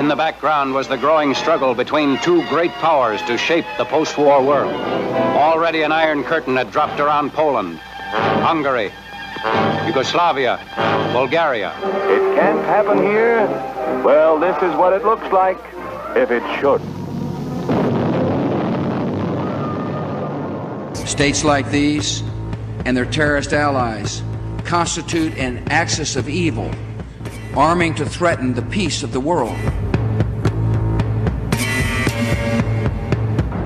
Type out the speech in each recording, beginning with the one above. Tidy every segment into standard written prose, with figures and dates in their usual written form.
In the background was the growing struggle between two great powers to shape the post-war world. Already an iron curtain had dropped around Poland, Hungary, Yugoslavia, Bulgaria. It can't happen here? Well, this is what it looks like if it should. States like these and their terrorist allies constitute an axis of evil, arming to threaten the peace of the world.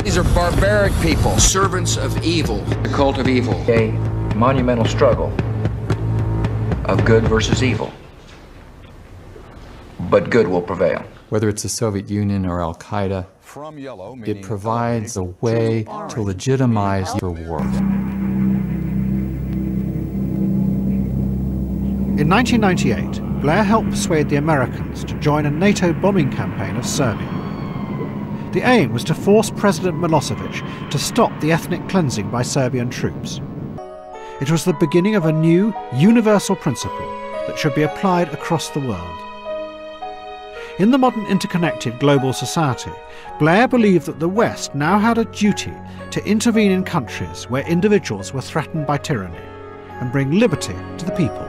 These are barbaric people, servants of evil, the cult of evil. A monumental struggle of good versus evil. But good will prevail. Whether it's the Soviet Union or Al-Qaeda, it provides a way to legitimize the war. In 1998, Blair helped persuade the Americans to join a NATO bombing campaign of Serbia. The aim was to force President Milosevic to stop the ethnic cleansing by Serbian troops. It was the beginning of a new, universal principle that should be applied across the world. In the modern interconnected global society, Blair believed that the West now had a duty to intervene in countries where individuals were threatened by tyranny and bring liberty to the people.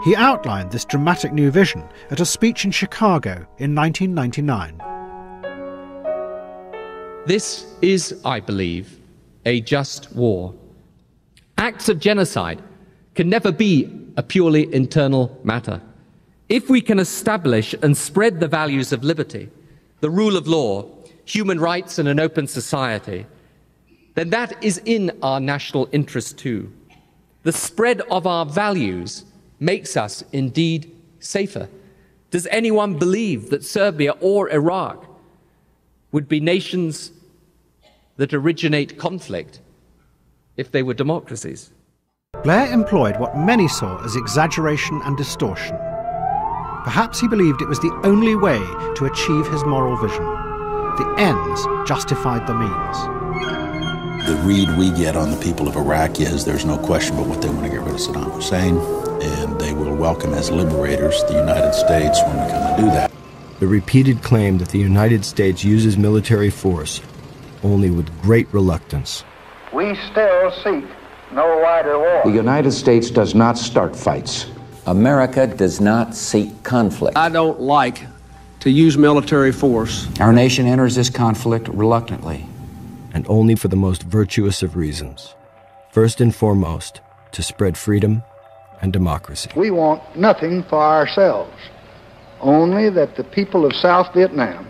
He outlined this dramatic new vision at a speech in Chicago in 1999. This is, I believe, a just war. Acts of genocide can never be a purely internal matter. If we can establish and spread the values of liberty, the rule of law, human rights and an open society, then that is in our national interest too. The spread of our values makes us indeed safer. Does anyone believe that Serbia or Iraq would be nations that originate conflict if they were democracies? Blair employed what many saw as exaggeration and distortion. Perhaps he believed it was the only way to achieve his moral vision. The ends justified the means. The read we get on the people of Iraq is there's no question but what they want to get rid of Saddam Hussein, and they will welcome as liberators the United States when we come to do that. The repeated claim that the United States uses military force only with great reluctance. We still seek no wider war. The United States does not start fights. America does not seek conflict. I don't like to use military force. Our nation enters this conflict reluctantly. And only for the most virtuous of reasons. First and foremost, to spread freedom and democracy. We want nothing for ourselves, only that the people of South Vietnam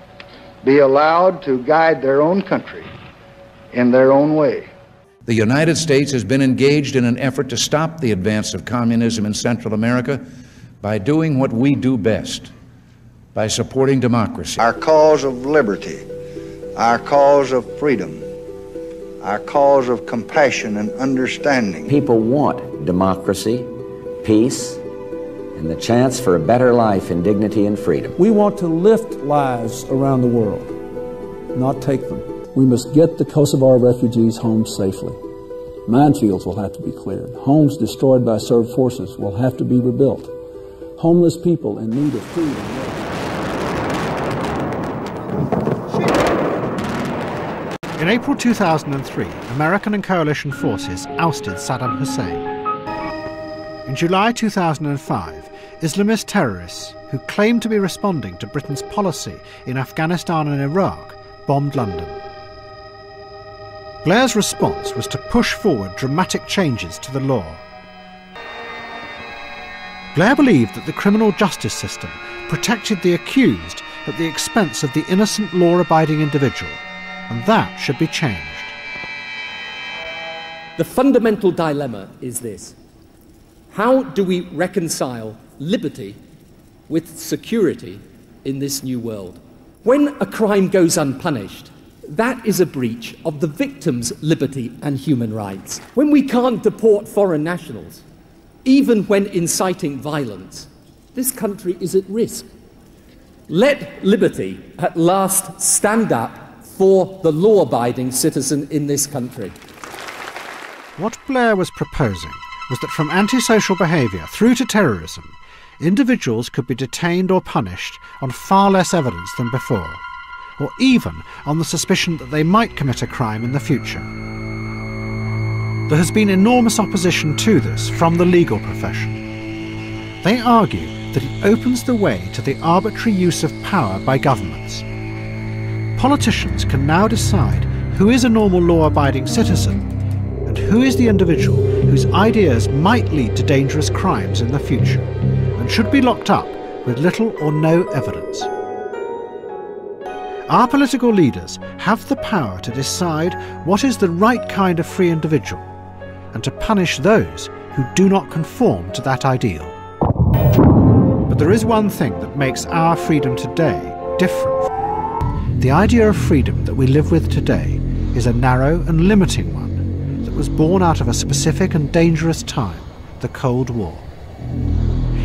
be allowed to guide their own country in their own way. The United States has been engaged in an effort to stop the advance of communism in Central America by doing what we do best, by supporting democracy. Our cause of liberty, our cause of freedom, our cause of compassion and understanding. People want democracy, peace, and the chance for a better life in dignity and freedom. We want to lift lives around the world, not take them. We must get the Kosovar refugees home safely. Minefields will have to be cleared. Homes destroyed by Serb forces will have to be rebuilt. Homeless people in need of food and water. In April 2003, American and coalition forces ousted Saddam Hussein. In July 2005, Islamist terrorists who claimed to be responding to Britain's policy in Afghanistan and Iraq bombed London. Blair's response was to push forward dramatic changes to the law. Blair believed that the criminal justice system protected the accused at the expense of the innocent law-abiding individual, and that should be changed. The fundamental dilemma is this: how do we reconcile liberty with security in this new world? When a crime goes unpunished, that is a breach of the victim's liberty and human rights. When we can't deport foreign nationals, even when inciting violence, this country is at risk. Let liberty at last stand up for the law-abiding citizen in this country. What Blair was proposing was that from antisocial behaviour through to terrorism, individuals could be detained or punished on far less evidence than before, or even on the suspicion that they might commit a crime in the future. There has been enormous opposition to this from the legal profession. They argue that it opens the way to the arbitrary use of power by governments. Politicians can now decide who is a normal law-abiding citizen and who is the individual whose ideas might lead to dangerous crimes in the future and should be locked up with little or no evidence. Our political leaders have the power to decide what is the right kind of free individual and to punish those who do not conform to that ideal. But there is one thing that makes our freedom today different. The idea of freedom that we live with today is a narrow and limiting one that was born out of a specific and dangerous time, the Cold War.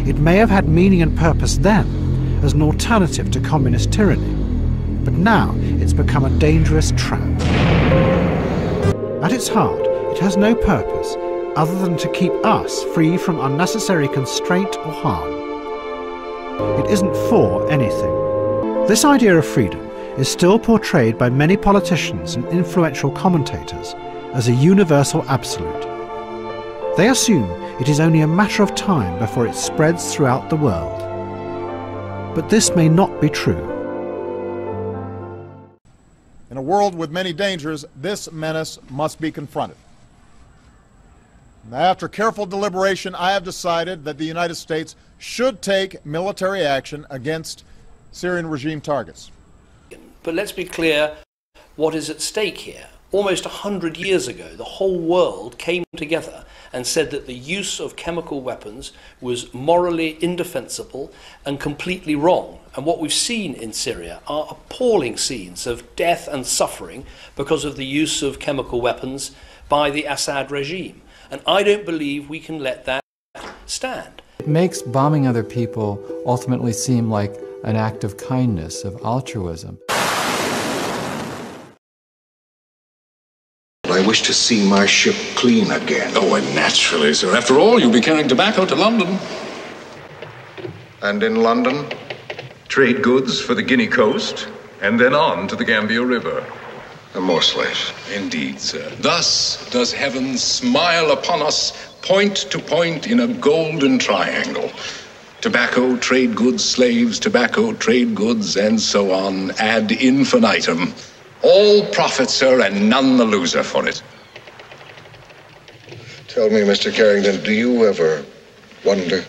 It may have had meaning and purpose then as an alternative to communist tyranny, but now it's become a dangerous trap. At its heart, it has no purpose other than to keep us free from unnecessary constraint or harm. It isn't for anything. This idea of freedom is still portrayed by many politicians and influential commentators as a universal absolute. They assume it is only a matter of time before it spreads throughout the world. But this may not be true. In a world with many dangers, this menace must be confronted. After careful deliberation, I have decided that the United States should take military action against Syrian regime targets. But let's be clear what is at stake here. Almost 100 years ago, the whole world came together and said that the use of chemical weapons was morally indefensible and completely wrong. And what we've seen in Syria are appalling scenes of death and suffering because of the use of chemical weapons by the Assad regime. And I don't believe we can let that stand. It makes bombing other people ultimately seem like an act of kindness, of altruism. I wish to see my ship clean again. Oh, and naturally, sir. After all, you'll be carrying tobacco to London. And in London? Trade goods for the Guinea coast, and then on to the Gambia River. And more slaves. Indeed, sir. Thus does heaven smile upon us, point to point in a golden triangle. Tobacco, trade goods, slaves, tobacco, trade goods, and so on, ad infinitum. All profit, sir, and none the loser for it. Tell me, Mr. Carrington, do you ever wonder?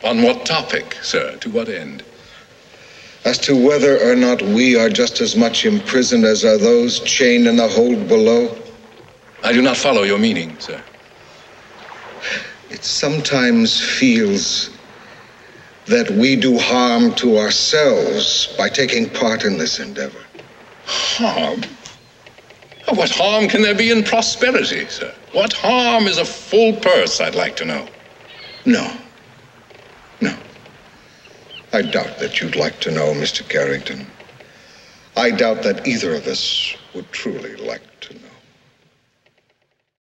On what topic, sir? To what end? As to whether or not we are just as much imprisoned as are those chained in the hold below? I do not follow your meaning, sir. It sometimes feels that we do harm to ourselves by taking part in this endeavor. Harm? What harm can there be in prosperity, sir? What harm is a full purse, I'd like to know? No. I doubt that you'd like to know, Mr. Carrington. I doubt that either of us would truly like to know.